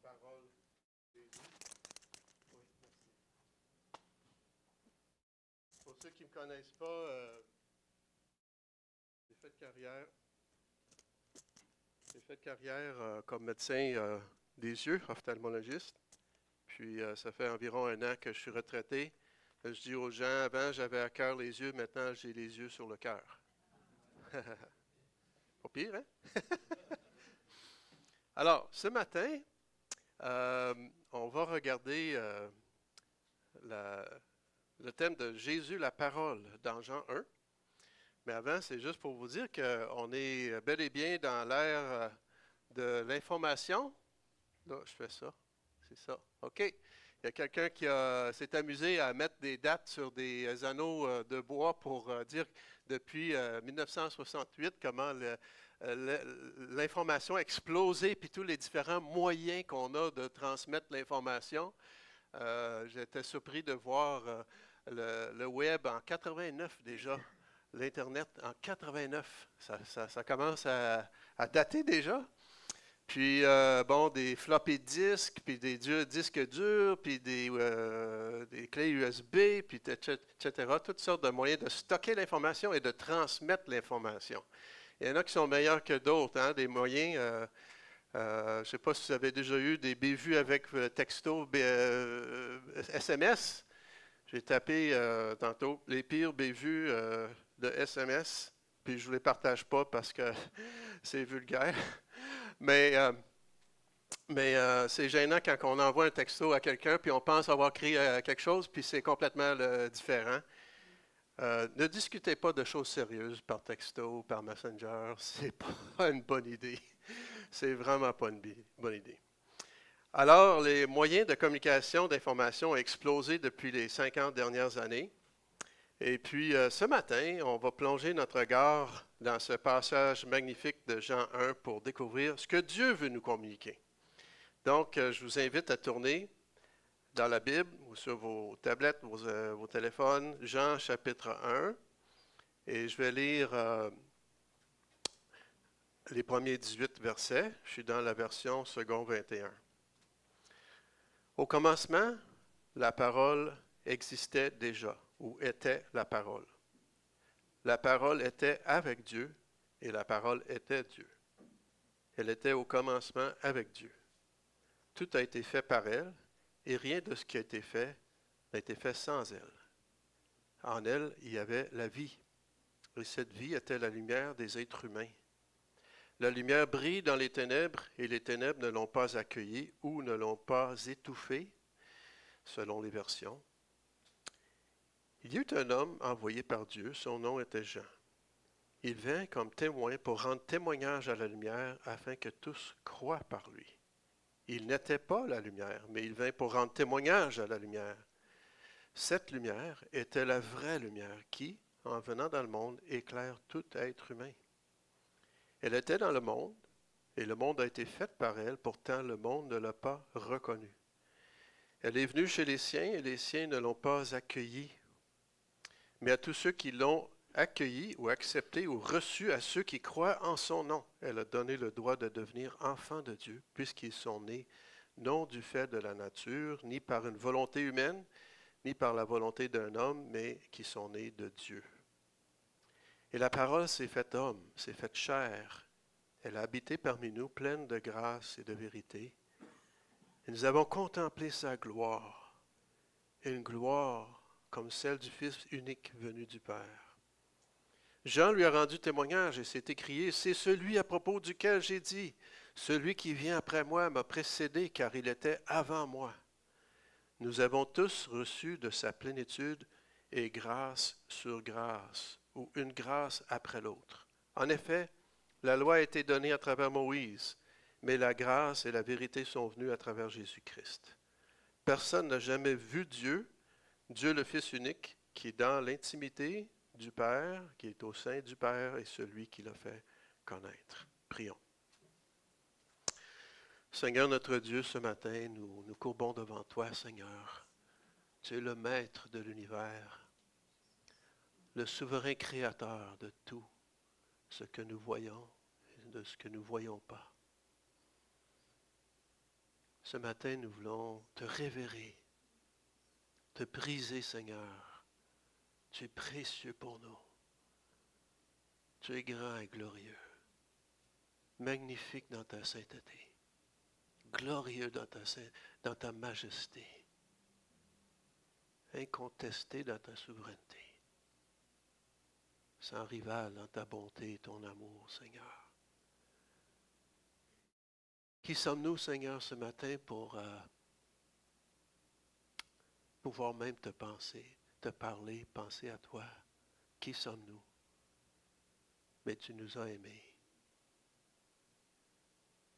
parole de Jésus. Oui, merci. Pour ceux qui ne me connaissent pas, j'ai fait carrière comme médecin des yeux, ophtalmologiste. Puis ça fait environ 1 an que je suis retraité. Je dis aux gens, avant j'avais à cœur les yeux, maintenant j'ai les yeux sur le cœur. Pas pire, hein? Alors, ce matin, on va regarder le thème de Jésus, la parole, dans Jean 1. Mais avant, c'est juste pour vous dire qu'on est bel et bien dans l'ère de l'information. Là, je fais ça. C'est ça. OK. Il y a quelqu'un qui s'est amusé à mettre des dates sur des anneaux de bois pour dire depuis 1968 comment l'information a explosé, puis tous les différents moyens qu'on a de transmettre l'information. J'étais surpris de voir le web en 89 déjà, l'Internet en 89. Ça commence à dater déjà. Puis, des floppy disques, puis des disques durs, puis des clés USB, puis etc. Toutes sortes de moyens de stocker l'information et de transmettre l'information. Il y en a qui sont meilleurs que d'autres, hein, des moyens. Je ne sais pas si vous avez déjà eu des bévues avec texto SMS. J'ai tapé tantôt les pires bévues de SMS, puis je ne vous les partage pas parce que c'est vulgaire. Mais c'est gênant quand on envoie un texto à quelqu'un, puis on pense avoir créé quelque chose, puis c'est complètement différent. Ne discutez pas de choses sérieuses par texto, par Messenger. C'est pas une bonne idée. C'est vraiment pas une bonne idée. Alors, les moyens de communication, d'information ont explosé depuis les 50 dernières années. Et puis, ce matin, on va plonger notre regard dans ce passage magnifique de Jean 1 pour découvrir ce que Dieu veut nous communiquer. Donc, je vous invite à tourner dans la Bible ou sur vos tablettes, vos téléphones, Jean chapitre 1. Et je vais lire les premiers 18 versets. Je suis dans la version second 21. Au commencement, la parole existait déjà, ou était la parole. La parole était avec Dieu, et la parole était Dieu. Elle était au commencement avec Dieu. Tout a été fait par elle, et rien de ce qui a été fait n'a été fait sans elle. En elle, il y avait la vie, et cette vie était la lumière des êtres humains. La lumière brille dans les ténèbres, et les ténèbres ne l'ont pas accueillie ou ne l'ont pas étouffée, selon les versions. Il y eut un homme envoyé par Dieu, son nom était Jean. Il vint comme témoin pour rendre témoignage à la lumière afin que tous croient par lui. Il n'était pas la lumière, mais il vint pour rendre témoignage à la lumière. Cette lumière était la vraie lumière qui, en venant dans le monde, éclaire tout être humain. Elle était dans le monde, et le monde a été fait par elle, pourtant le monde ne l'a pas reconnue. Elle est venue chez les siens, et les siens ne l'ont pas accueillie. Mais à tous ceux qui l'ont accueilli ou accepté ou reçu, à ceux qui croient en son nom, elle a donné le droit de devenir enfants de Dieu, puisqu'ils sont nés non du fait de la nature, ni par une volonté humaine, ni par la volonté d'un homme, mais qui sont nés de Dieu. Et la parole s'est faite homme, s'est faite chair. Elle a habité parmi nous, pleine de grâce et de vérité. Et nous avons contemplé sa gloire, une gloire comme celle du Fils unique venu du Père. Jean lui a rendu témoignage et s'est écrié, « C'est celui à propos duquel j'ai dit, celui qui vient après moi m'a précédé, car il était avant moi. » Nous avons tous reçu de sa plénitude et grâce sur grâce, ou une grâce après l'autre. En effet, la loi a été donnée à travers Moïse, mais la grâce et la vérité sont venues à travers Jésus-Christ. Personne n'a jamais vu Dieu, Dieu le Fils unique, qui est dans l'intimité du Père, qui est au sein du Père, et celui qui l'a fait connaître. Prions. Seigneur notre Dieu, ce matin, nous courbons devant toi, Seigneur. Tu es le maître de l'univers, le souverain créateur de tout ce que nous voyons et de ce que nous ne voyons pas. Ce matin, nous voulons te révérer, te briser, Seigneur. Tu es précieux pour nous. Tu es grand et glorieux, magnifique dans ta sainteté, glorieux dans ta majesté, incontesté dans ta souveraineté, sans rival dans ta bonté et ton amour, Seigneur. Qui sommes-nous, Seigneur, ce matin pour pouvoir même te penser, te parler, penser à toi? Qui sommes-nous? Mais tu nous as aimés.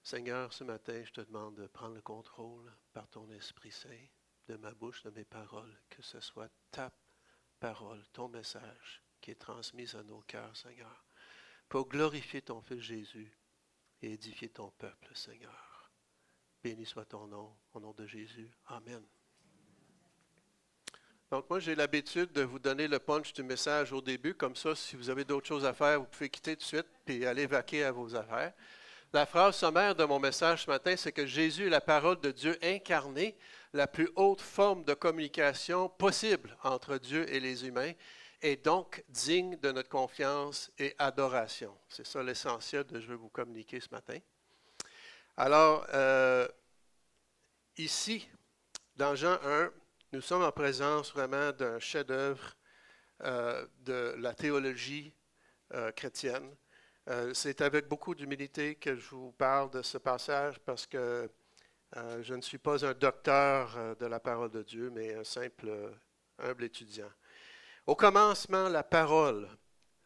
Seigneur, ce matin, je te demande de prendre le contrôle par ton Esprit Saint de ma bouche, de mes paroles, que ce soit ta parole, ton message qui est transmis à nos cœurs, Seigneur, pour glorifier ton Fils Jésus et édifier ton peuple, Seigneur. Béni soit ton nom, au nom de Jésus. Amen. Donc moi, j'ai l'habitude de vous donner le punch du message au début, comme ça, si vous avez d'autres choses à faire, vous pouvez quitter tout de suite et aller vaquer à vos affaires. La phrase sommaire de mon message ce matin, c'est que Jésus est la parole de Dieu incarnée, la plus haute forme de communication possible entre Dieu et les humains, et donc digne de notre confiance et adoration. C'est ça l'essentiel que je veux vous communiquer ce matin. Alors, ici, dans Jean 1, nous sommes en présence vraiment d'un chef-d'œuvre de la théologie chrétienne. C'est avec beaucoup d'humilité que je vous parle de ce passage parce que je ne suis pas un docteur de la parole de Dieu, mais un simple, humble étudiant. Au commencement, la parole.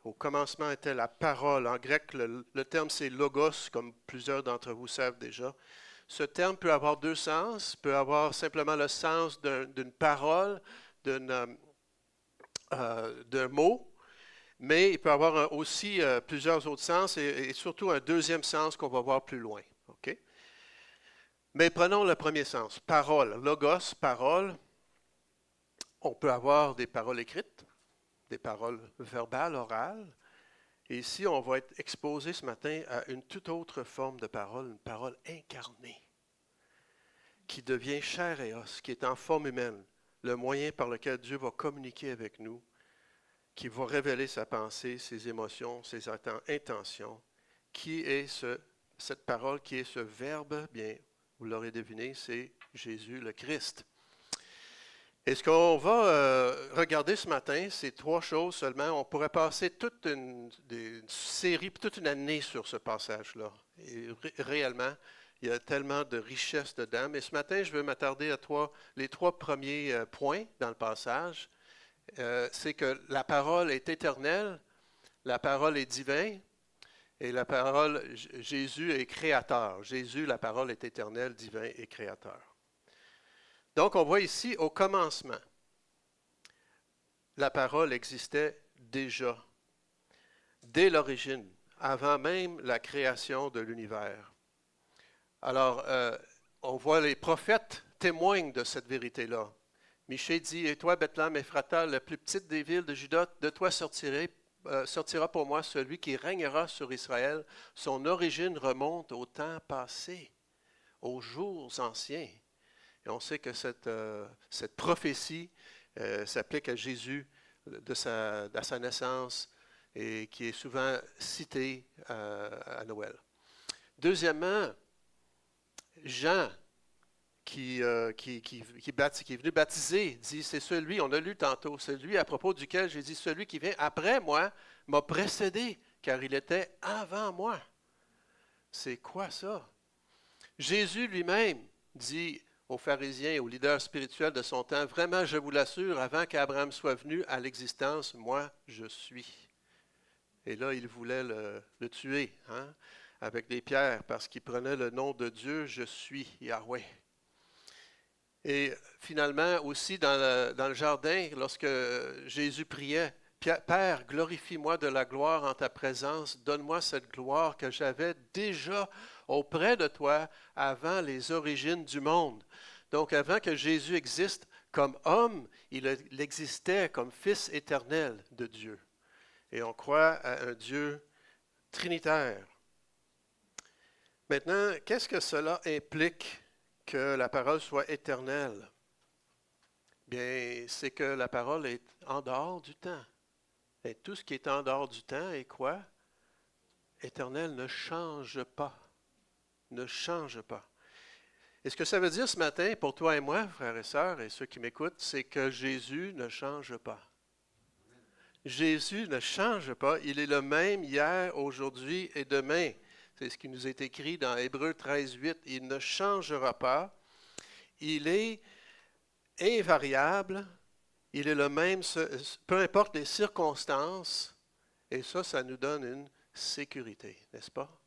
Au commencement était la parole. En grec, le terme c'est logos, comme plusieurs d'entre vous savent déjà. Ce terme peut avoir deux sens. Peut avoir simplement le sens d'une parole, d'un mot. Mais il peut avoir aussi plusieurs autres sens et surtout un deuxième sens qu'on va voir plus loin. Okay? Mais prenons le premier sens, parole, logos, parole. On peut avoir des paroles écrites, des paroles verbales, orales. Et ici, on va être exposé ce matin à une toute autre forme de parole, une parole incarnée, qui devient chair et os, qui est en forme humaine, le moyen par lequel Dieu va communiquer avec nous, qui va révéler sa pensée, ses émotions, ses intentions. Qui est cette parole, qui est ce verbe? Bien, vous l'aurez deviné, c'est Jésus le Christ. Et ce qu'on va regarder ce matin, c'est trois choses seulement. On pourrait passer toute une série, toute une année sur ce passage-là. Et réellement, il y a tellement de richesse dedans. Mais ce matin, je veux m'attarder à les trois premiers points dans le passage. C'est que la parole est éternelle, la parole est divine, et la parole, Jésus est créateur. Jésus, la parole est éternelle, divin et créateur. Donc, on voit ici, au commencement, la parole existait déjà, dès l'origine, avant même la création de l'univers. Alors, on voit les prophètes témoignent de cette vérité-là. Michée dit, « Et toi, Bethléem Ephrata, la plus petite des villes de Juda, de toi sortira pour moi celui qui régnera sur Israël. Son origine remonte au temps passé, aux jours anciens. » Et on sait que cette prophétie s'applique à Jésus à sa naissance et qui est souvent citée à Noël. Deuxièmement, Jean, qui est venu baptiser, dit, c'est celui, on a lu tantôt, celui à propos duquel j'ai dit, celui qui vient après moi m'a précédé, car il était avant moi. C'est quoi ça? Jésus lui-même dit aux pharisiens, aux leaders spirituels de son temps, vraiment, je vous l'assure, avant qu'Abraham soit venu à l'existence, moi, je suis. Et là, il voulait le tuer, avec des pierres, parce qu'il prenait le nom de Dieu, je suis Yahweh. Et finalement, aussi dans le jardin, lorsque Jésus priait, « Père, glorifie-moi de la gloire en ta présence, donne-moi cette gloire que j'avais déjà auprès de toi avant les origines du monde. » Donc, avant que Jésus existe comme homme, il existait comme Fils éternel de Dieu. Et on croit à un Dieu trinitaire. Maintenant, qu'est-ce que cela implique que la parole soit éternelle? Bien, c'est que la parole est en dehors du temps. Et tout ce qui est en dehors du temps est quoi? Éternel ne change pas. Ne change pas. Et ce que ça veut dire ce matin pour toi et moi, frères et sœurs, et ceux qui m'écoutent, c'est que Jésus ne change pas. Jésus ne change pas. Il est le même hier, aujourd'hui et demain. C'est ce qui nous est écrit dans Hébreux 13, 8. Il ne changera pas. Il est invariable. Il est le même, peu importe les circonstances. Et ça nous donne une sécurité, n'est-ce pas?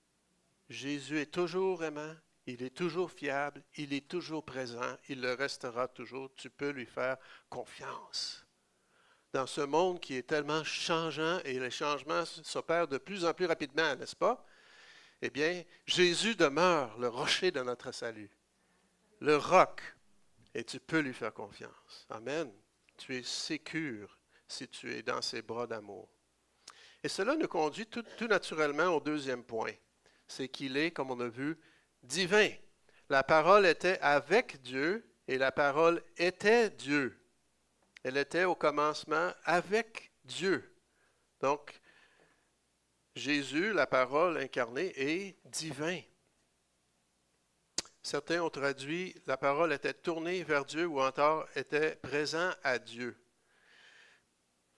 Jésus est toujours aimant. Il est toujours fiable. Il est toujours présent. Il le restera toujours. Tu peux lui faire confiance. Dans ce monde qui est tellement changeant et les changements s'opèrent de plus en plus rapidement, n'est-ce pas? Eh bien, Jésus demeure le rocher de notre salut, le roc, et tu peux lui faire confiance. Amen. Tu es sécure si tu es dans ses bras d'amour. Et cela nous conduit tout naturellement au deuxième point. C'est qu'il est, comme on a vu, divin. La parole était avec Dieu et la parole était Dieu. Elle était au commencement avec Dieu. Donc, Jésus, la parole incarnée, est divin. Certains ont traduit la parole était tournée vers Dieu ou encore était présent à Dieu.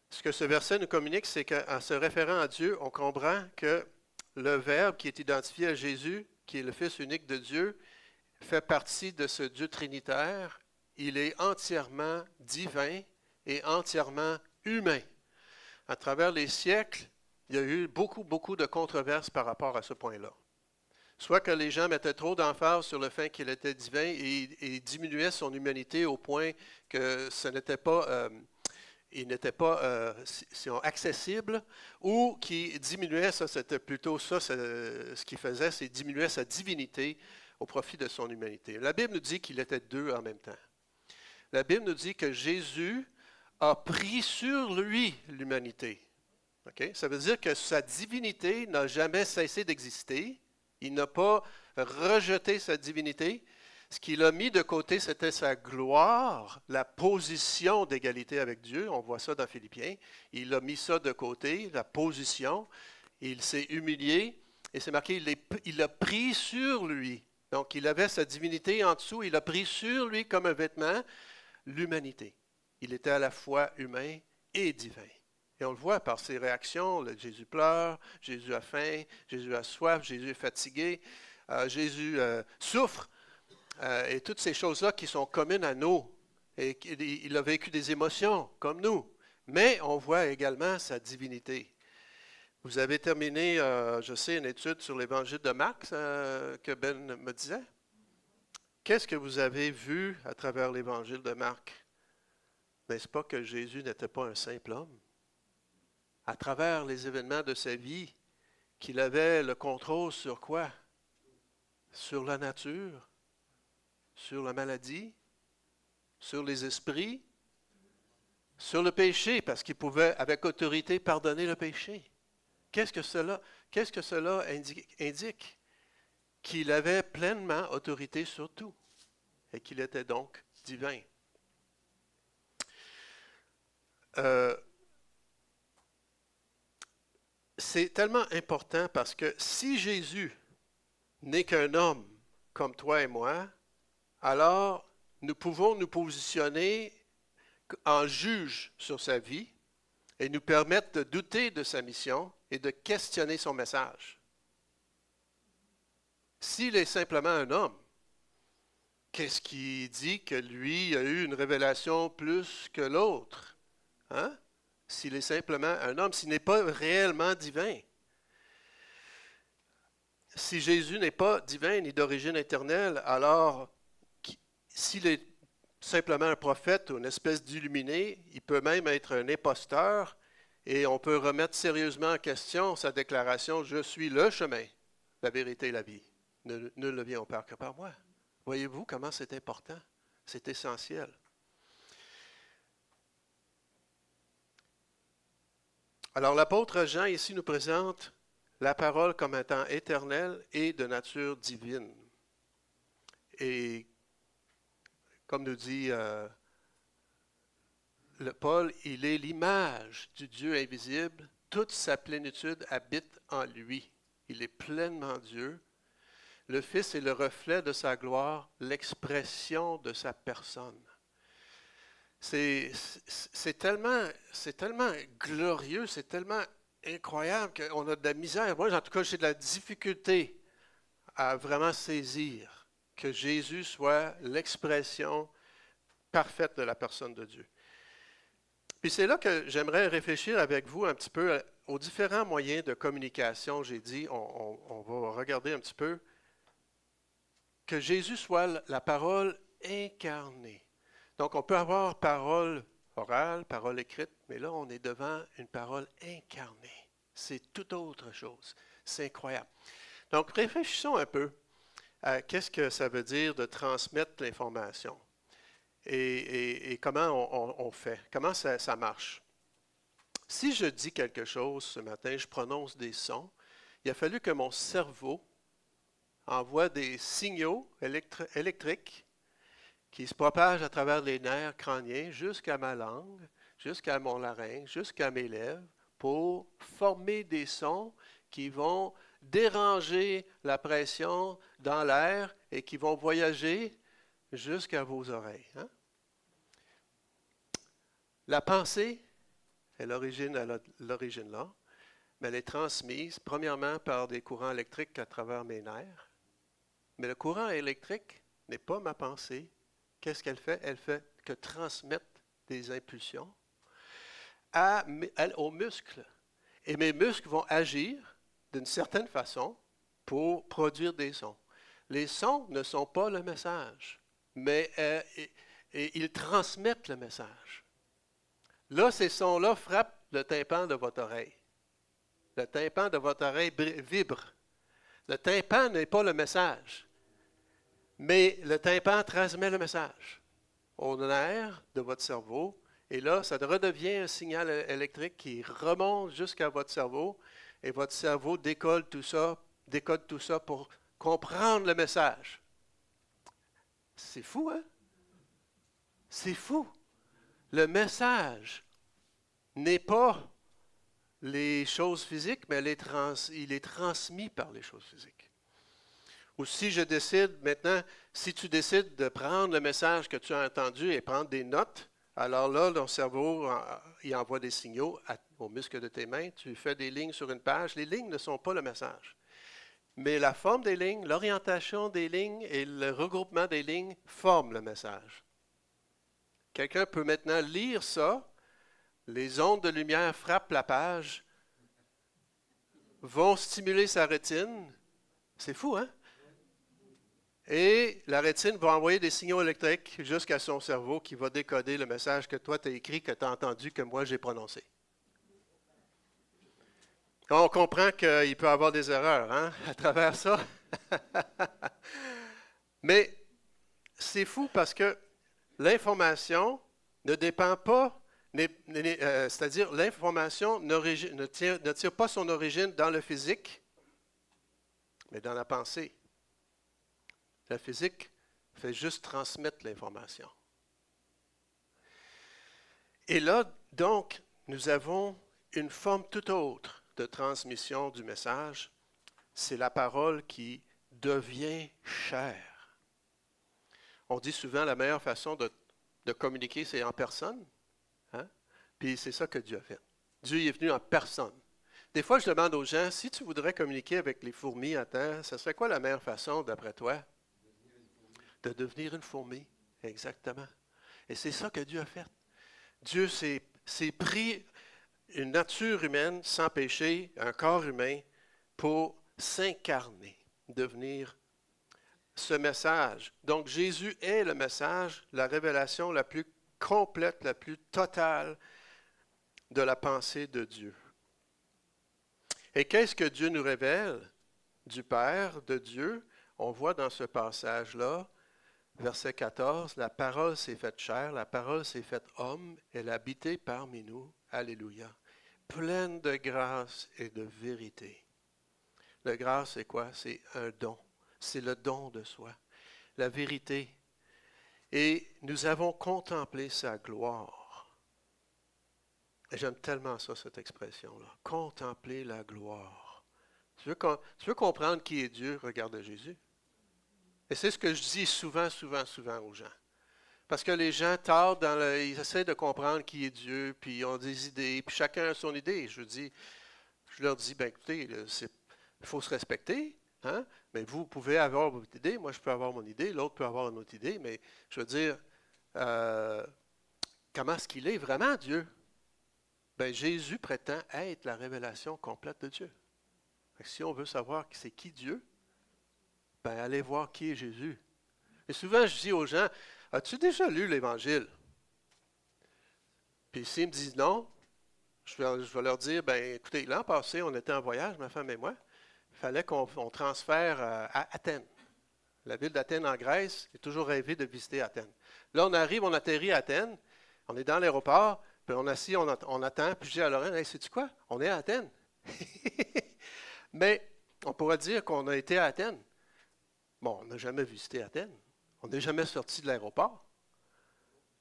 Ce que ce verset nous communique, c'est qu'en se référant à Dieu, on comprend que le Verbe qui est identifié à Jésus, qui est le Fils unique de Dieu, fait partie de ce Dieu trinitaire. Il est entièrement divin et entièrement humain. À travers les siècles, il y a eu beaucoup de controverses par rapport à ce point-là. Soit que les gens mettaient trop d'emphase sur le fait qu'il était divin et diminuaient son humanité au point que ce n'était pas, il n'était pas accessible, ou qui diminuait, ça c'était plutôt ça, ce qu'il faisait, c'est diminuer sa divinité au profit de son humanité. La Bible nous dit qu'il était deux en même temps. La Bible nous dit que Jésus a pris sur lui l'humanité. Okay? Ça veut dire que sa divinité n'a jamais cessé d'exister. Il n'a pas rejeté sa divinité. Ce qu'il a mis de côté, c'était sa gloire, la position d'égalité avec Dieu. On voit ça dans Philippiens. Il a mis ça de côté, la position. Il s'est humilié. Et c'est marqué, il a pris sur lui. Donc, il avait sa divinité en dessous. Il a pris sur lui comme un vêtement l'humanité. Il était à la fois humain et divin. Et on le voit par ses réactions. Jésus pleure, Jésus a faim, Jésus a soif, Jésus est fatigué, Jésus souffre. Et toutes ces choses-là qui sont communes à nous. Et il a vécu des émotions comme nous. Mais on voit également sa divinité. Vous avez terminé, je sais, une étude sur l'évangile de Marc que Ben me disait. Qu'est-ce que vous avez vu à travers l'évangile de Marc? N'est-ce pas que Jésus n'était pas un simple homme? À travers les événements de sa vie, qu'il avait le contrôle sur quoi? Sur la nature, sur la maladie, sur les esprits, sur le péché, parce qu'il pouvait avec autorité pardonner le péché. Qu'est-ce que cela indique? Qu'il avait pleinement autorité sur tout et qu'il était donc divin. C'est tellement important parce que si Jésus n'est qu'un homme comme toi et moi, alors nous pouvons nous positionner en juge sur sa vie et nous permettre de douter de sa mission et de questionner son message. S'il est simplement un homme, qu'est-ce qui dit que lui a eu une révélation plus que l'autre? Hein? S'il est simplement un homme, s'il n'est pas réellement divin. Si Jésus n'est pas divin ni d'origine éternelle, alors s'il est simplement un prophète ou une espèce d'illuminé, il peut même être un imposteur et on peut remettre sérieusement en question sa déclaration « Je suis le chemin, la vérité et la vie. Nul ne vient au Père que par moi. » Voyez-vous comment c'est important? C'est essentiel. Alors l'apôtre Jean ici nous présente la parole comme étant éternelle et de nature divine. Et comme nous dit Paul, il est l'image du Dieu invisible. Toute sa plénitude habite en lui. Il est pleinement Dieu. Le Fils est le reflet de sa gloire, l'expression de sa personne. C'est tellement glorieux, c'est tellement incroyable qu'on a de la misère. Moi, en tout cas, j'ai de la difficulté à vraiment saisir que Jésus soit l'expression parfaite de la personne de Dieu. Puis c'est là que j'aimerais réfléchir avec vous un petit peu aux différents moyens de communication. J'ai dit, on va regarder un petit peu que Jésus soit la parole incarnée. Donc, on peut avoir parole orale, parole écrite, mais là, on est devant une parole incarnée. C'est tout autre chose. C'est incroyable. Donc, réfléchissons un peu à qu'est-ce que ça veut dire de transmettre l'information et comment on fait, comment ça marche. Si je dis quelque chose ce matin, je prononce des sons, il a fallu que mon cerveau envoie des signaux électriques qui se propagent à travers les nerfs crâniens jusqu'à ma langue, jusqu'à mon larynx, jusqu'à mes lèvres, pour former des sons qui vont déranger la pression dans l'air et qui vont voyager jusqu'à vos oreilles. Hein? La pensée est l'origine là, mais elle est transmise premièrement par des courants électriques à travers mes nerfs. Mais le courant électrique n'est pas ma pensée. Qu'est-ce qu'elle fait? Elle fait que transmettre des impulsions aux muscles. Et mes muscles vont agir d'une certaine façon pour produire des sons. Les sons ne sont pas le message, mais ils transmettent le message. Là, ces sons-là frappent le tympan de votre oreille. Le tympan de votre oreille vibre. Le tympan n'est pas le message, mais le tympan transmet le message au nerf de votre cerveau. Et là, ça redevient un signal électrique qui remonte jusqu'à votre cerveau. Et votre cerveau décode tout ça pour comprendre le message. C'est fou, hein? C'est fou. Le message n'est pas les choses physiques, mais il est transmis par les choses physiques. Ou si je décide maintenant, si tu décides de prendre le message que tu as entendu et prendre des notes, alors là, ton cerveau, il envoie des signaux aux muscles de tes mains. Tu fais des lignes sur une page. Les lignes ne sont pas le message. Mais la forme des lignes, l'orientation des lignes et le regroupement des lignes forment le message. Quelqu'un peut maintenant lire ça. Les ondes de lumière frappent la page, vont stimuler sa rétine. C'est fou, hein? Et la rétine va envoyer des signaux électriques jusqu'à son cerveau qui va décoder le message que toi tu as écrit, que tu as entendu, que moi j'ai prononcé. On comprend qu'il peut y avoir des erreurs hein, à travers ça. Mais c'est fou parce que l'information ne dépend pas, c'est-à-dire l'information ne tire pas son origine dans le physique, mais dans la pensée. La physique fait juste transmettre l'information. Et là, donc, nous avons une forme tout autre de transmission du message. C'est la parole qui devient chair. On dit souvent la meilleure façon de communiquer, c'est en personne. Hein? Puis c'est ça que Dieu a fait. Dieu est venu en personne. Des fois, je demande aux gens, si tu voudrais communiquer avec les fourmis à terre, ce serait quoi la meilleure façon, d'après toi? De devenir une fourmi. Exactement. Et c'est ça que Dieu a fait. Dieu s'est pris une nature humaine sans péché, un corps humain, pour s'incarner, devenir ce message. Donc Jésus est le message, la révélation la plus complète, la plus totale de la pensée de Dieu. Et qu'est-ce que Dieu nous révèle du Père, de Dieu? On voit dans ce passage-là, verset 14, la parole s'est faite chair, la parole s'est faite homme, elle a habité parmi nous. Alléluia. Pleine de grâce et de vérité. La grâce, c'est quoi? C'est un don. C'est le don de soi. La vérité, Et nous avons contemplé sa gloire. Et j'aime tellement ça, cette expression-là. Contempler la gloire. Tu veux comprendre qui est Dieu? Regarde Jésus. Et c'est ce que je dis souvent aux gens. Parce que les gens tardent ils essaient de comprendre qui est Dieu, puis ils ont des idées, puis chacun a son idée. Je leur dis, ben écoutez, il faut se respecter, hein? Mais vous pouvez avoir votre idée, moi je peux avoir mon idée, l'autre peut avoir une autre idée, mais je veux dire, comment est-ce qu'il est vraiment Dieu? Ben Jésus prétend être la révélation complète de Dieu. Si on veut savoir c'est qui Dieu, ben allez voir qui est Jésus. Et souvent je dis aux gens, as-tu déjà lu l'Évangile? Puis s'ils me disent non, je vais leur dire, ben écoutez, l'an passé, on était en voyage, ma femme et moi. Il fallait qu'on transfère à Athènes. La ville d'Athènes en Grèce, j'ai toujours rêvé de visiter Athènes. Là, on arrive, on atterrit à Athènes, on est dans l'aéroport, puis on est assis, on attend, puis je dis à Lorraine, hey, sais-tu quoi? On est à Athènes. Mais on pourrait dire qu'on a été à Athènes. Bon, on n'a jamais visité Athènes. On n'est jamais sorti de l'aéroport.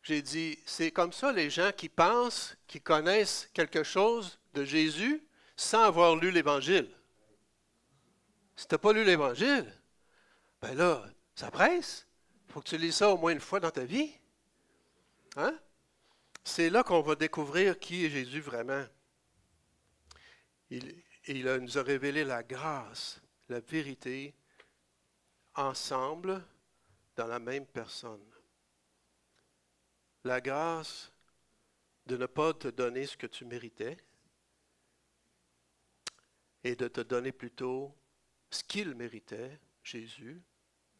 J'ai dit, c'est comme ça les gens qui pensent, qui connaissent quelque chose de Jésus sans avoir lu l'Évangile. Si tu n'as pas lu l'Évangile, ben là, ça presse. Il faut que tu lises ça au moins une fois dans ta vie. Hein? C'est là qu'on va découvrir qui est Jésus vraiment. Il nous a révélé la grâce, la vérité, ensemble, dans la même personne. La grâce de ne pas te donner ce que tu méritais et de te donner plutôt ce qu'il méritait, Jésus.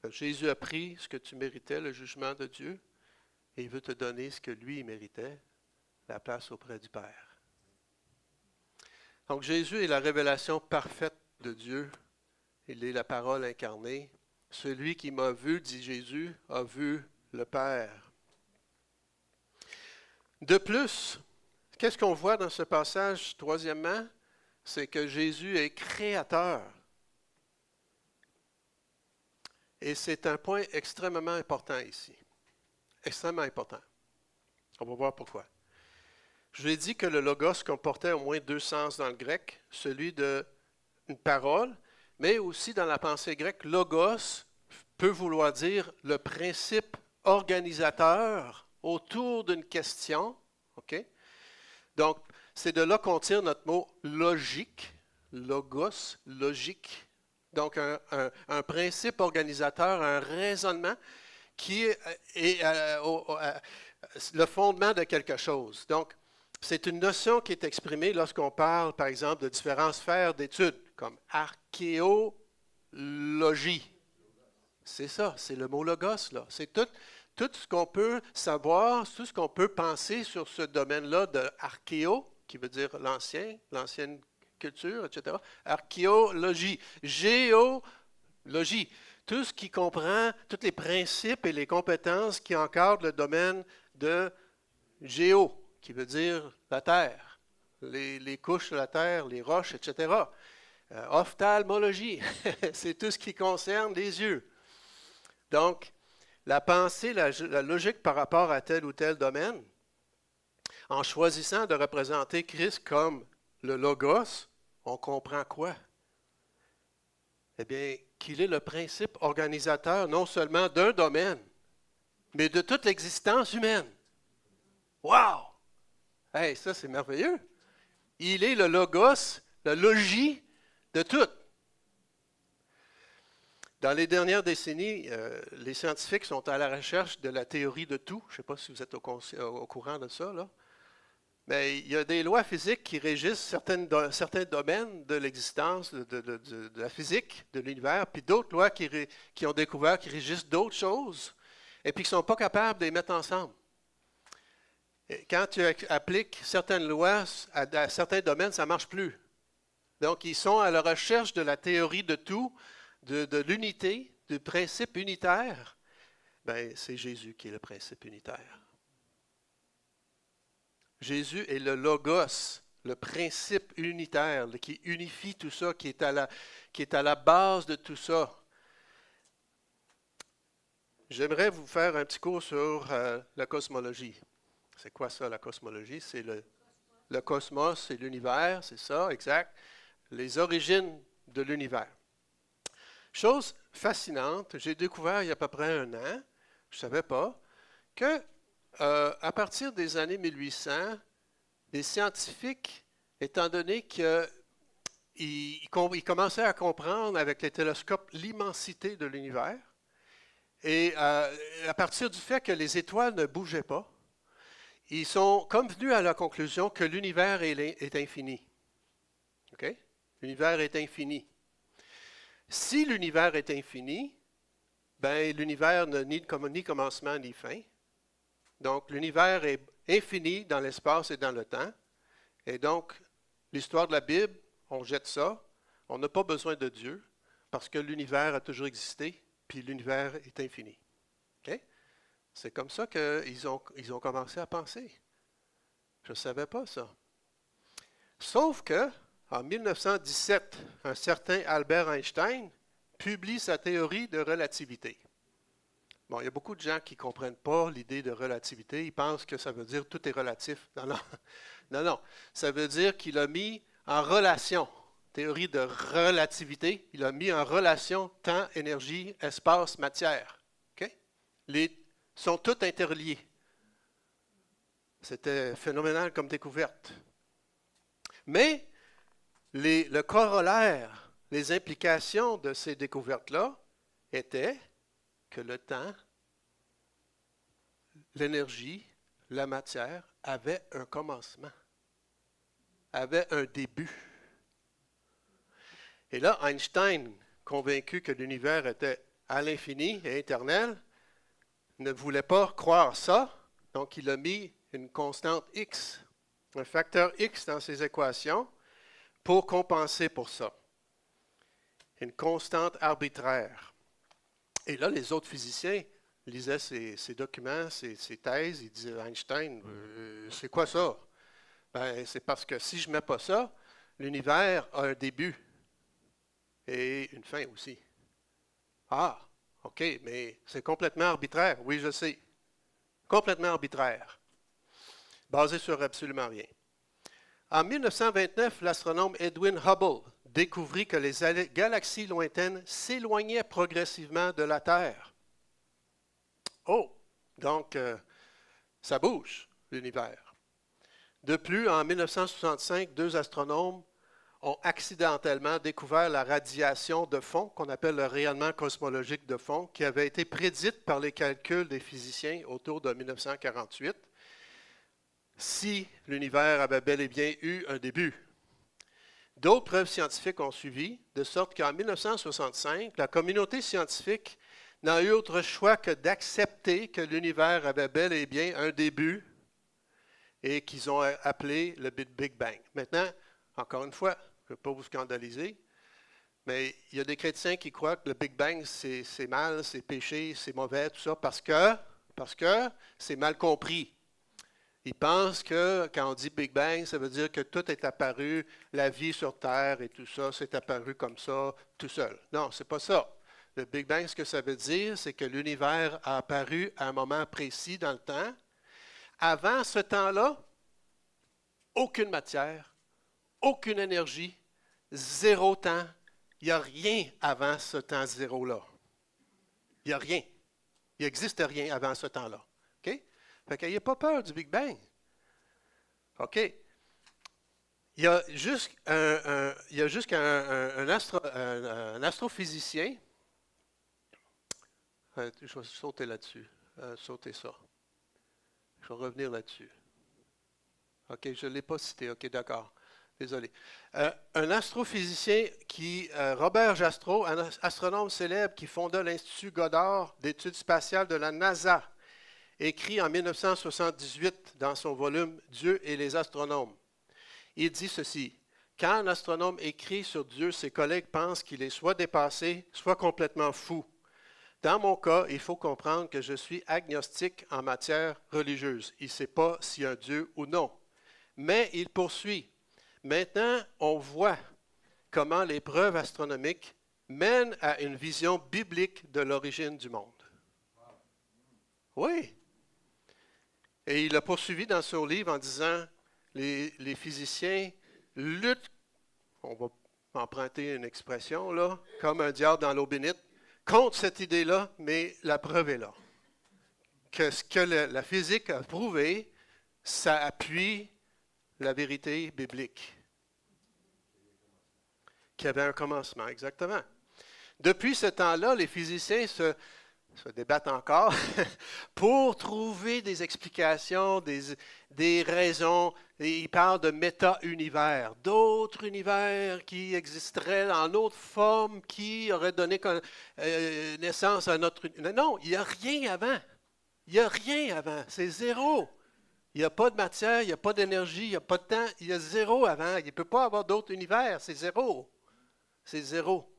Jésus a pris ce que tu méritais, le jugement de Dieu, et il veut te donner ce que lui méritait, la place auprès du Père. Donc Jésus est la révélation parfaite de Dieu. Il est la parole incarnée. Celui qui m'a vu, dit Jésus, a vu le Père. De plus, qu'est-ce qu'on voit dans ce passage, troisièmement? C'est que Jésus est créateur. Et c'est un point extrêmement important ici. Extrêmement important. On va voir pourquoi. Je vous ai dit que le logos comportait au moins deux sens dans le grec, celui d'une parole, mais aussi dans la pensée grecque, logos peut vouloir dire le principe organisateur autour d'une question. OK? Donc, c'est de là qu'on tire notre mot logique, logos, logique. Donc, un principe organisateur, un raisonnement qui est le fondement de quelque chose. Donc, c'est une notion qui est exprimée lorsqu'on parle, par exemple, de différentes sphères d'études, comme archéologie. C'est ça, c'est le mot logos, là. C'est tout ce qu'on peut savoir, tout ce qu'on peut penser sur ce domaine-là de archéo, qui veut dire l'ancienne culture, etc. Archéologie, géologie, tout ce qui comprend tous les principes et les compétences qui encadrent le domaine de géo, qui veut dire la terre, les couches de la terre, les roches, etc. Ophtalmologie, c'est tout ce qui concerne les yeux. Donc, la pensée, la logique par rapport à tel ou tel domaine, en choisissant de représenter Christ comme le Logos, on comprend quoi? Eh bien, qu'il est le principe organisateur non seulement d'un domaine, mais de toute l'existence humaine. Wow! Hey, ça c'est merveilleux! Il est le Logos, le logis de tout. Dans les dernières décennies, les scientifiques sont à la recherche de la théorie de tout. Je ne sais pas si vous êtes au courant de ça, là. Mais il y a des lois physiques qui régissent certains domaines de l'existence, de la physique, de l'univers, puis d'autres lois qui ont découvert qui régissent d'autres choses, et puis qui ne sont pas capables de les mettre ensemble. Et quand tu appliques certaines lois à certains domaines, ça ne marche plus. Donc, ils sont à la recherche de la théorie de tout, de l'unité, du principe unitaire. Bien, c'est Jésus qui est le principe unitaire. Jésus est le logos, le principe unitaire, qui unifie tout ça, qui est à la base de tout ça. J'aimerais vous faire un petit cours sur la cosmologie. C'est quoi ça, la cosmologie? C'est le cosmos, c'est l'univers, c'est ça, exact. Les origines de l'univers. Chose fascinante, j'ai découvert il y a à peu près un an, je ne savais pas, que à partir des années 1800, les scientifiques, étant donné qu'ils commençaient à comprendre avec les télescopes l'immensité de l'univers, et à partir du fait que les étoiles ne bougeaient pas, ils sont comme venus à la conclusion que l'univers est infini. OK? L'univers est infini. Si l'univers est infini, ben l'univers n'a ni commencement ni fin. Donc l'univers est infini dans l'espace et dans le temps. Et donc l'histoire de la Bible, on jette ça. On n'a pas besoin de Dieu parce que l'univers a toujours existé, puis l'univers est infini. OK? C'est comme ça qu'ils ont commencé à penser. Je ne savais pas ça. Sauf que, en 1917, un certain Albert Einstein publie sa théorie de relativité. Bon, il y a beaucoup de gens qui ne comprennent pas l'idée de relativité. Ils pensent que ça veut dire tout est relatif. Non, non. Non, non. Ça veut dire qu'il a mis en relation, théorie de relativité, il a mis en relation temps, énergie, espace, matière. OK? Les sont tous interliés. C'était phénoménal comme découverte. Mais le corollaire, les implications de ces découvertes-là étaient que le temps, l'énergie, la matière avaient un commencement, avaient un début. Et là, Einstein, convaincu que l'univers était à l'infini et éternel, ne voulait pas croire ça, donc il a mis une constante X, un facteur X dans ses équations pour compenser pour ça. Une constante arbitraire. Et là, les autres physiciens lisaient ses documents, ses thèses, ils disaient, Einstein, c'est quoi ça? Ben, c'est parce que si je ne mets pas ça, l'univers a un début et une fin aussi. Ah, OK, mais c'est complètement arbitraire. Oui, je sais. Complètement arbitraire. Basé sur absolument rien. En 1929, l'astronome Edwin Hubble découvrit que les galaxies lointaines s'éloignaient progressivement de la Terre. Oh, donc ça bouge, l'univers. De plus, en 1965, deux astronomes ont accidentellement découvert la radiation de fond, qu'on appelle le rayonnement cosmologique de fond, qui avait été prédite par les calculs des physiciens autour de 1948, si l'univers avait bel et bien eu un début. D'autres preuves scientifiques ont suivi, de sorte qu'en 1965, la communauté scientifique n'a eu autre choix que d'accepter que l'univers avait bel et bien un début et qu'ils ont appelé le Big Bang. Maintenant, encore une fois, je ne veux pas vous scandaliser, mais il y a des chrétiens qui croient que le Big Bang, c'est mal, c'est péché, c'est mauvais, tout ça, parce que c'est mal compris. Ils pensent que quand on dit Big Bang, ça veut dire que tout est apparu, la vie sur Terre et tout ça, c'est apparu comme ça, tout seul. Non, c'est pas ça. Le Big Bang, ce que ça veut dire, c'est que l'univers a apparu à un moment précis dans le temps. Avant ce temps-là, aucune matière, aucune énergie, zéro temps. Il n'y a rien avant ce temps zéro-là. Il n'y a rien. Il n'existe rien avant ce temps-là. OK? Fait qu'ayez pas peur du Big Bang. OK? Il y a juste un astrophysicien. Je vais sauter là-dessus. Sauter ça. Je vais revenir là-dessus. OK, je ne l'ai pas cité. OK, d'accord. Désolé. Un astrophysicien Robert Jastrow, un astronome célèbre qui fonda l'Institut Goddard d'études spatiales de la NASA, écrit en 1978 dans son volume Dieu et les astronomes. Il dit ceci: quand un astronome écrit sur Dieu, ses collègues pensent qu'il est soit dépassé, soit complètement fou. Dans mon cas, il faut comprendre que je suis agnostique en matière religieuse. Il ne sait pas s'il y a un Dieu ou non. Mais il poursuit. Maintenant, on voit comment les preuves astronomiques mènent à une vision biblique de l'origine du monde. Oui. Et il a poursuivi dans son livre en disant, les physiciens luttent, on va emprunter une expression, là, comme un diable dans l'eau bénite, contre cette idée-là, mais la preuve est là. Que ce que la physique a prouvé, ça appuie la vérité biblique. Qu'il y avait un commencement, exactement. Depuis ce temps-là, les physiciens se débattent encore pour trouver des explications, des raisons. Et ils parlent de méta-univers, d'autres univers qui existeraient en autre forme, qui auraient donné naissance à notre univers. Non, il n'y a rien avant. Il n'y a rien avant. C'est zéro. Il n'y a pas de matière, il n'y a pas d'énergie, il n'y a pas de temps. Il y a zéro avant. Il ne peut pas avoir d'autres univers. C'est zéro. C'est zéro.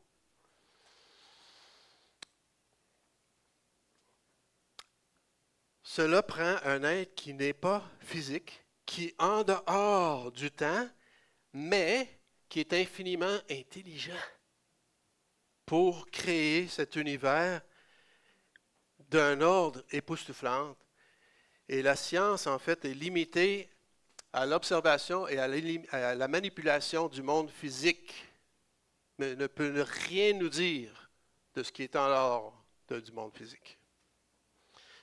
Cela prend un être qui n'est pas physique, qui est en dehors du temps, mais qui est infiniment intelligent pour créer cet univers d'un ordre époustouflant. Et la science, en fait, est limitée à l'observation et à la manipulation du monde physique, mais ne peut rien nous dire de ce qui est en dehors du monde physique,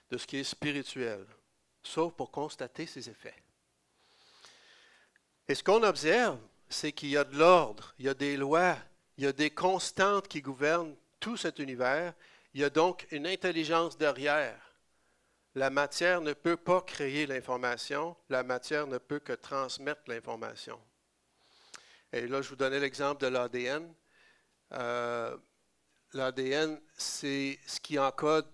de ce qui est spirituel, sauf pour constater ses effets. Et ce qu'on observe, c'est qu'il y a de l'ordre, il y a des lois, il y a des constantes qui gouvernent tout cet univers. Il y a donc une intelligence derrière. La matière ne peut pas créer l'information, la matière ne peut que transmettre l'information. Et là, je vous donnais l'exemple de l'ADN. L'ADN, c'est ce qui encode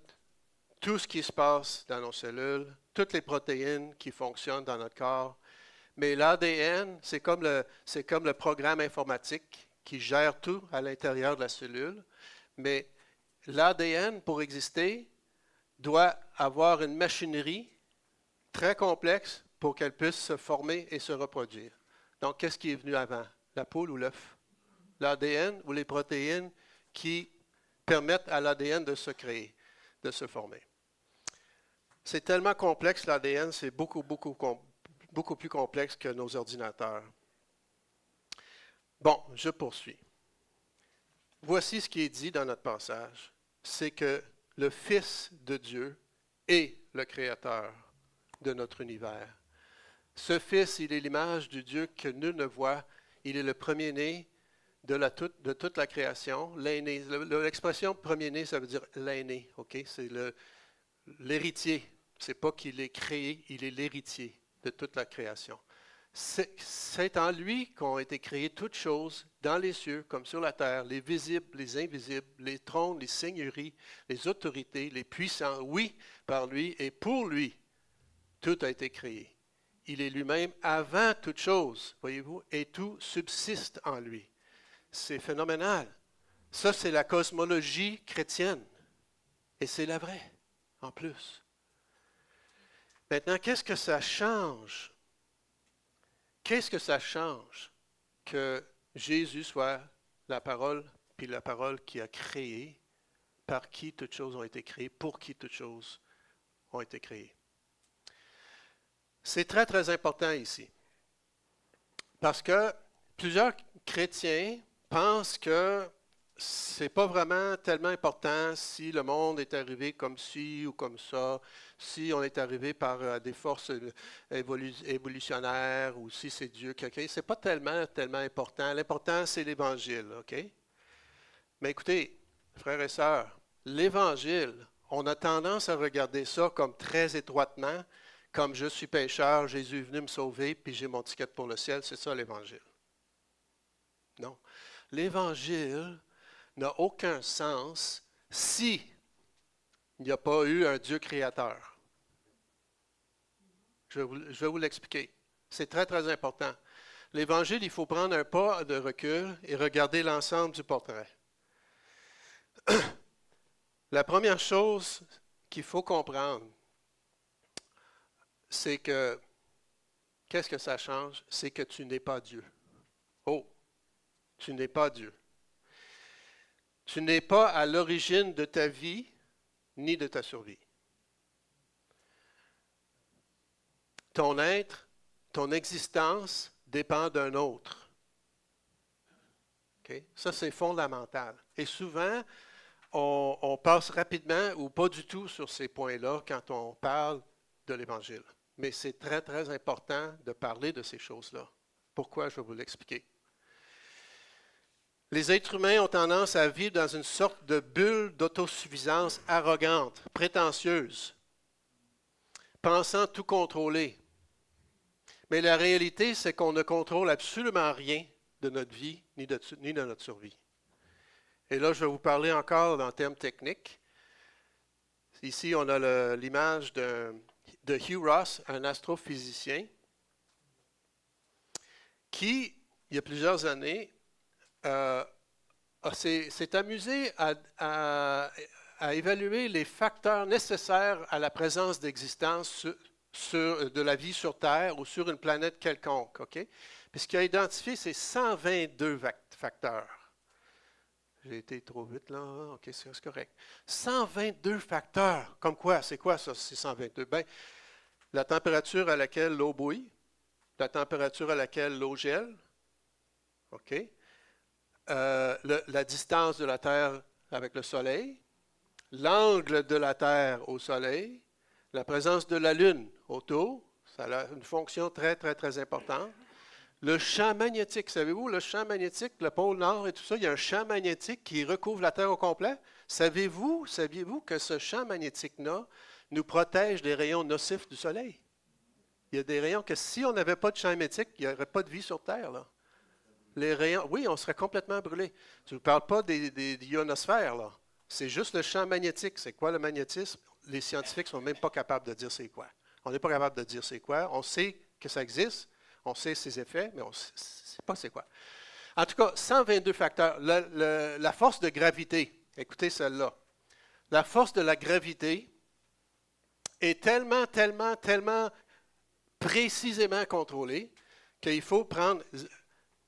tout ce qui se passe dans nos cellules, toutes les protéines qui fonctionnent dans notre corps. Mais l'ADN, c'est comme le programme informatique qui gère tout à l'intérieur de la cellule. Mais l'ADN, pour exister, doit avoir une machinerie très complexe pour qu'elle puisse se former et se reproduire. Donc, qu'est-ce qui est venu avant? La poule ou l'œuf? L'ADN ou les protéines qui permettent à l'ADN de se créer, de se former. C'est tellement complexe, l'ADN, c'est beaucoup plus complexe que nos ordinateurs. Bon, je poursuis. Voici ce qui est dit dans notre passage. C'est que le Fils de Dieu est le Créateur de notre univers. Ce Fils, il est l'image du Dieu que nul ne voit. Il est le premier-né de toute la création. L'aîné. L'expression premier-né, ça veut dire l'aîné. Okay? C'est l'héritier. Ce n'est pas qu'il est créé, il est l'héritier de toute la création. C'est en lui qu'ont été créées toutes choses dans les cieux comme sur la terre, les visibles, les invisibles, les trônes, les seigneuries, les autorités, les puissants. Oui, par lui et pour lui, tout a été créé. Il est lui-même avant toute chose, voyez-vous, et tout subsiste en lui. C'est phénoménal. Ça, c'est la cosmologie chrétienne. Et c'est la vraie, en plus. Maintenant, qu'est-ce que ça change? Qu'est-ce que ça change que Jésus soit la parole, puis la parole qui a créé, par qui toutes choses ont été créées, pour qui toutes choses ont été créées? C'est très, très important ici. Parce que plusieurs chrétiens pensent que c'est pas vraiment tellement important si le monde est arrivé comme ci ou comme ça, si on est arrivé par des forces évolutionnaires ou si c'est Dieu qui a créé. C'est pas tellement important. L'important, c'est l'Évangile, OK? Mais écoutez, frères et sœurs, l'Évangile, on a tendance à regarder ça comme très étroitement, comme je suis pécheur, Jésus est venu me sauver, puis j'ai mon ticket pour le ciel. C'est ça l'Évangile. Non. L'Évangile n'a aucun sens si il n'y a pas eu un Dieu créateur. Je vais vous l'expliquer. C'est très, très important. L'Évangile, il faut prendre un pas de recul et regarder l'ensemble du portrait. La première chose qu'il faut comprendre, c'est que, qu'est-ce que ça change? C'est que tu n'es pas Dieu. Oh, tu n'es pas Dieu. Tu n'es pas à l'origine de ta vie ni de ta survie. ton être, ton existence dépend d'un autre. Okay? Ça, c'est fondamental. Et souvent, on passe rapidement ou pas du tout sur ces points-là quand on parle de l'Évangile. Mais c'est très, très important de parler de ces choses-là. Pourquoi? Je vais vous l'expliquer. Les êtres humains ont tendance à vivre dans une sorte de bulle d'autosuffisance arrogante, prétentieuse, pensant tout contrôler. Mais la réalité, c'est qu'on ne contrôle absolument rien de notre vie ni de notre survie. Et là, je vais vous parler encore en termes techniques. Ici, on a l'image de Hugh Ross, un astrophysicien, qui, il y a plusieurs années, s'est amusé à évaluer les facteurs nécessaires à la présence d'existence de la vie sur Terre ou sur une planète quelconque. Okay? Puis ce qu'il a identifié, c'est 122 facteurs. J'ai été trop vite là, ok, c'est correct. 122 facteurs, comme quoi? C'est quoi ça, ces 122? Bien, la température à laquelle l'eau bouille, la température à laquelle l'eau gèle, ok? La distance de la Terre avec le Soleil, l'angle de la Terre au Soleil, la présence de la Lune autour, ça a une fonction très, très, très importante. Le champ magnétique, savez-vous, le champ magnétique, le pôle Nord et tout ça, il y a un champ magnétique qui recouvre la Terre au complet. Saviez-vous que ce champ magnétique-là nous protège des rayons nocifs du Soleil? Il y a des rayons que si on n'avait pas de champ magnétique, il n'y aurait pas de vie sur Terre, là. Les rayons, oui, on serait complètement brûlé. Je ne vous parle pas des ionosphères, là. C'est juste le champ magnétique. C'est quoi le magnétisme? Les scientifiques ne sont même pas capables de dire c'est quoi. On n'est pas capable de dire c'est quoi. On sait que ça existe. On sait ses effets, mais on ne sait pas c'est quoi. En tout cas, 122 facteurs. La force de gravité, écoutez celle-là. La force de la gravité est tellement, tellement, tellement précisément contrôlée qu'il faut prendre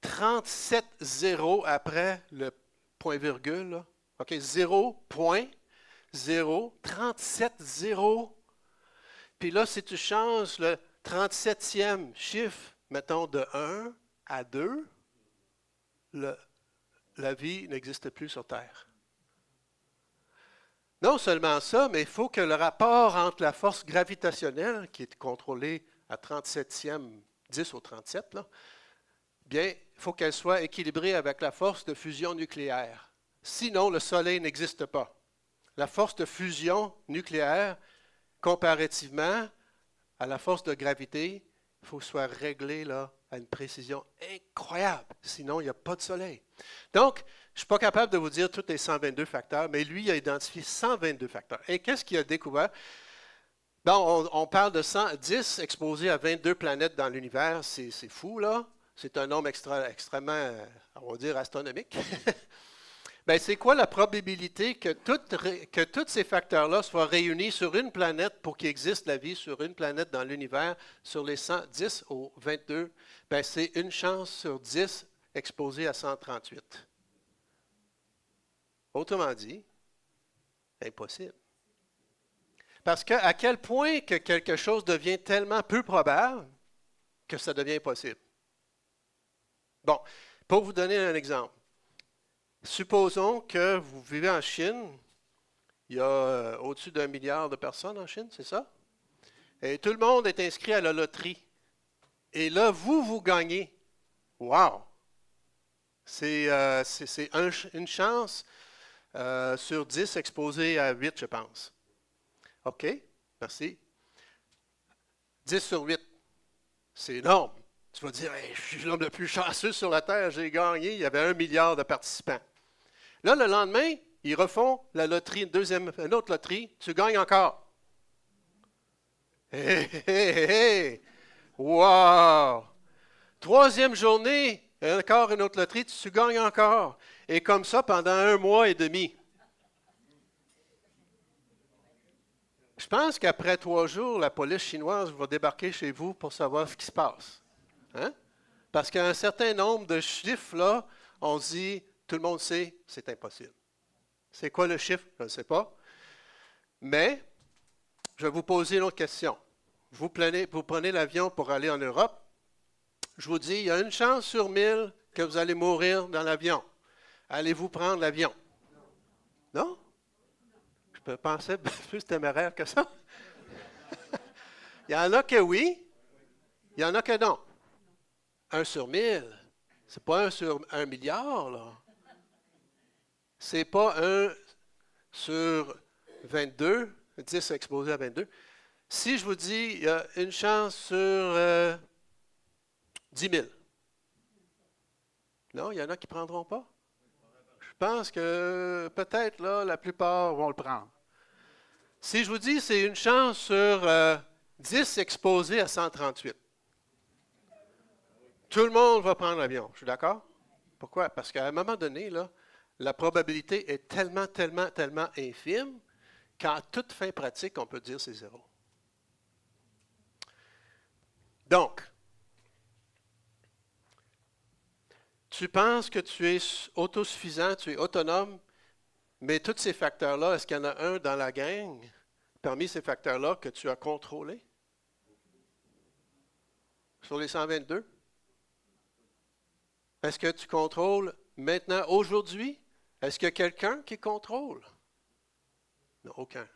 37 zéros après le point-virgule. Là. OK, 0,0, 37 zéros. Puis là, si tu changes le 37e chiffre, mettons de 1 à 2, la vie n'existe plus sur Terre. Non seulement ça, mais il faut que le rapport entre la force gravitationnelle, qui est contrôlée à 37e, 10 au 37, là, bien, il faut qu'elle soit équilibrée avec la force de fusion nucléaire. Sinon, le Soleil n'existe pas. La force de fusion nucléaire, comparativement à la force de gravité, il faut que ce soit réglé là, à une précision incroyable. Sinon, il n'y a pas de Soleil. Donc, je ne suis pas capable de vous dire tous les 122 facteurs, mais lui, il a identifié 122 facteurs. Et qu'est-ce qu'il a découvert? Bon, on parle de 110 exposés à 22 planètes dans l'univers. C'est fou, là. C'est un nombre extrêmement, on va dire, astronomique. Bien, c'est quoi la probabilité que tous ces facteurs-là soient réunis sur une planète pour qu'il existe la vie sur une planète dans l'univers sur les 110 au 22? Bien, c'est une chance sur 10 exposée à 138. Autrement dit, impossible. Parce qu'à quel point que quelque chose devient tellement peu probable que ça devient impossible. Bon, pour vous donner un exemple. Supposons que vous vivez en Chine. Il y a au-dessus d'1 milliard de personnes en Chine, c'est ça? Et tout le monde est inscrit à la loterie. Et là, vous gagnez. Wow! C'est une chance sur 10 exposée à 8, je pense. OK, merci. 10 sur 8, c'est énorme. Tu vas dire, hey, je suis l'homme le plus chanceux sur la Terre, j'ai gagné, il y avait 1 milliard de participants. Là, le lendemain, ils refont la loterie, une autre loterie, tu gagnes encore. Hé, hé, hé! Wow! Troisième journée, encore une autre loterie, tu gagnes encore. Et comme ça pendant 1 mois et demi. Je pense qu'après 3 jours, la police chinoise va débarquer chez vous pour savoir ce qui se passe. Hein? Parce qu'à un certain nombre de chiffres, là, on dit, tout le monde sait, c'est impossible. C'est quoi le chiffre? Je ne sais pas. Mais, je vais vous poser une autre question. vous prenez l'avion pour aller en Europe, je vous dis, il y a une chance sur 1000 que vous allez mourir dans l'avion. Allez-vous prendre l'avion? Non? Je peux penser plus téméraire que ça. Il y en a que oui, il y en a que non. 1 sur 1000, c'est pas 1 sur 1 milliard, là. C'est pas 1 sur 22, 10 exposé à 22. Si je vous dis, il y a une chance sur 10 000. Non, il y en a qui ne prendront pas. Je pense que peut-être, là, la plupart vont le prendre. Si je vous dis, c'est une chance sur 10 exposé à 138. Tout le monde va prendre l'avion. Je suis d'accord? Pourquoi? Parce qu'à un moment donné, là, la probabilité est tellement, tellement, tellement infime qu'en toute fin pratique, on peut dire c'est 0. Donc, tu penses que tu es autosuffisant, tu es autonome, mais tous ces facteurs-là, est-ce qu'il y en a un dans la gang, parmi ces facteurs-là, que tu as contrôlé? Sur les 122? Est-ce que tu contrôles maintenant, aujourd'hui? Est-ce qu'il y a quelqu'un qui contrôle? Non, aucun.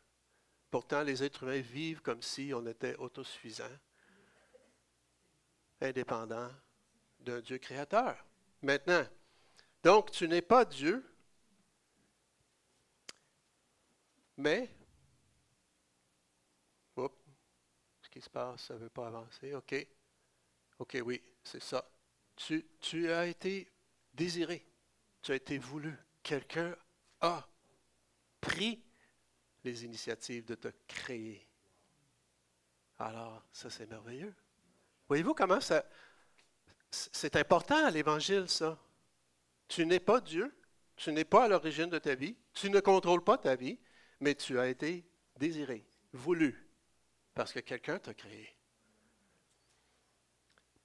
Pourtant, les êtres humains vivent comme si on était autosuffisant, indépendant d'un Dieu créateur. Maintenant, donc tu n'es pas Dieu, mais, ce qui se passe, ça ne veut pas avancer, OK, oui, c'est ça. Tu as été désiré, tu as été voulu. Quelqu'un a pris les initiatives de te créer. Alors, ça c'est merveilleux. Voyez-vous comment ça... C'est important à l'Évangile, ça. Tu n'es pas Dieu, tu n'es pas à l'origine de ta vie, tu ne contrôles pas ta vie, mais tu as été désiré, voulu, parce que quelqu'un t'a créé.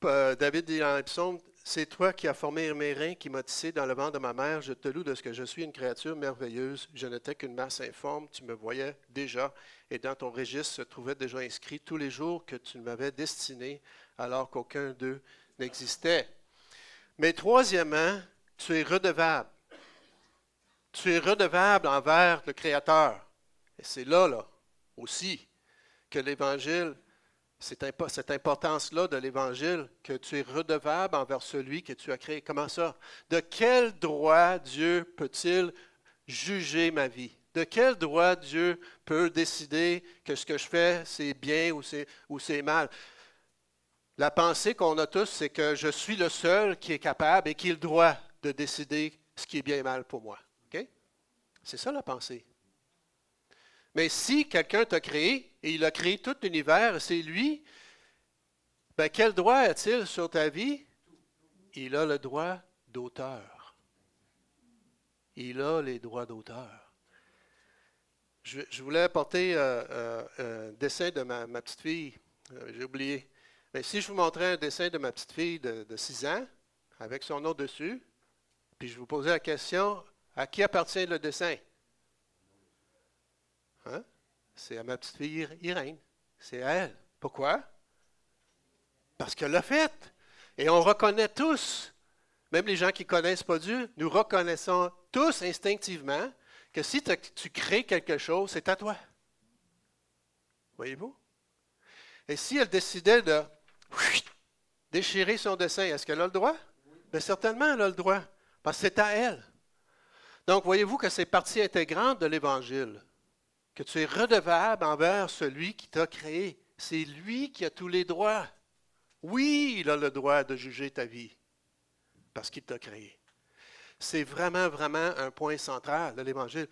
David dit dans le psaume, « C'est toi qui as formé mes reins, qui m'as tissé dans le ventre de ma mère. Je te loue de ce que je suis une créature merveilleuse. Je n'étais qu'une masse informe. Tu me voyais déjà, et dans ton registre se trouvaient déjà inscrits tous les jours que tu m'avais destinés, alors qu'aucun d'eux n'existait. » Mais troisièmement, tu es redevable. Tu es redevable envers le Créateur. Et c'est là aussi, que l'Évangile, cette importance-là de l'Évangile, que tu es redevable envers celui que tu as créé. Comment ça? De quel droit Dieu peut-il juger ma vie? De quel droit Dieu peut décider que ce que je fais, c'est bien ou c'est mal? La pensée qu'on a tous, c'est que je suis le seul qui est capable et qui a le droit de décider ce qui est bien et mal pour moi. Okay? C'est ça la pensée. Mais si quelqu'un t'a créé, et il a créé tout l'univers, c'est lui, ben quel droit a-t-il sur ta vie? Il a le droit d'auteur. Il a les droits d'auteur. Je voulais apporter un dessin de ma petite fille. J'ai oublié. Mais si je vous montrais un dessin de ma petite fille de 6 ans, avec son nom dessus, puis je vous posais la question, à qui appartient le dessin? Hein? C'est à ma petite fille Irène. C'est à elle. Pourquoi? Parce qu'elle l'a fait. Et on reconnaît tous, même les gens qui ne connaissent pas Dieu, nous reconnaissons tous instinctivement que si tu crées quelque chose, c'est à toi. Voyez-vous? Et si elle décidait de déchirer son dessin, est-ce qu'elle a le droit? Bien, certainement, elle a le droit, parce que c'est à elle. Donc, voyez-vous que c'est partie intégrante de l'Évangile, que tu es redevable envers celui qui t'a créé. C'est lui qui a tous les droits. Oui, il a le droit de juger ta vie, parce qu'il t'a créé. C'est vraiment, vraiment un point central de l'Évangile.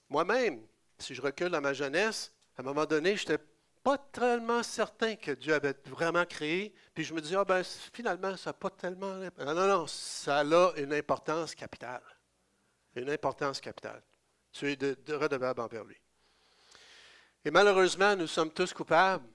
Moi-même, si je recule dans ma jeunesse, à un moment donné, je n'étais pas tellement certain que Dieu avait vraiment créé. Puis je me dis, finalement, ça n'a pas tellement... Non, ça a une importance capitale. Une importance capitale. Tu es de redevable envers lui. Et malheureusement, nous sommes tous coupables.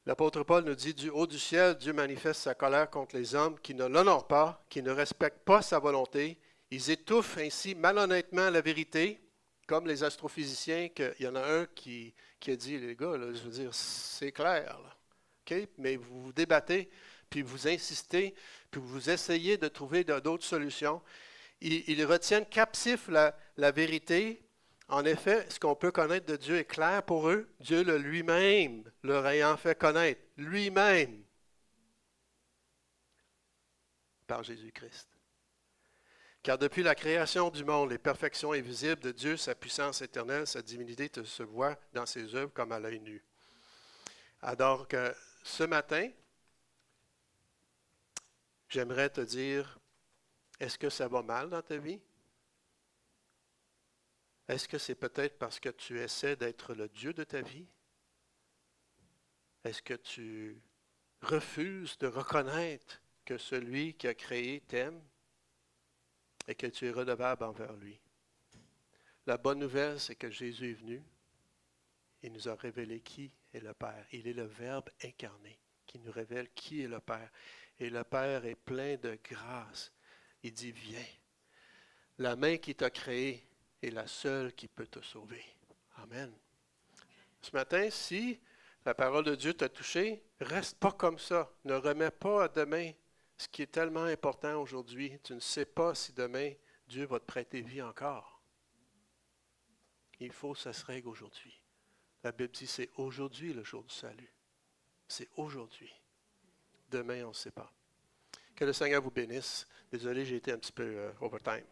L'apôtre Paul nous dit, du haut du ciel, Dieu manifeste sa colère contre les hommes qui ne l'honorent pas, qui ne respectent pas sa volonté. Ils étouffent ainsi malhonnêtement la vérité Comme les astrophysiciens, il y en a un qui a dit, les gars, là, je veux dire, c'est clair, là. OK? Mais vous vous débattez, puis vous insistez, puis vous essayez de trouver d'autres solutions. Ils retiennent captif la vérité. En effet, ce qu'on peut connaître de Dieu est clair pour eux. Dieu lui-même leur ayant fait connaître, lui-même, par Jésus-Christ. Car depuis la création du monde, les perfections invisibles de Dieu, sa puissance éternelle, sa divinité se voient dans ses œuvres comme à l'œil nu. Alors que ce matin, j'aimerais te dire, est-ce que ça va mal dans ta vie? Est-ce que c'est peut-être parce que tu essaies d'être le Dieu de ta vie? Est-ce que tu refuses de reconnaître que celui qui a créé t'aime et que tu es redevable envers lui? La bonne nouvelle, c'est que Jésus est venu. Il nous a révélé qui est le Père. Il est le Verbe incarné qui nous révèle qui est le Père. Et le Père est plein de grâce. Il dit, viens. La main qui t'a créé est la seule qui peut te sauver. Amen. Ce matin, si la parole de Dieu t'a touché, reste pas comme ça. Ne remets pas à demain ce qui est tellement important aujourd'hui. Tu ne sais pas si demain, Dieu va te prêter vie encore. Il faut que ça se règle aujourd'hui. La Bible dit c'est aujourd'hui le jour du salut. C'est aujourd'hui. Demain, on ne sait pas. Que le Seigneur vous bénisse. Désolé, j'ai été un petit peu overtime.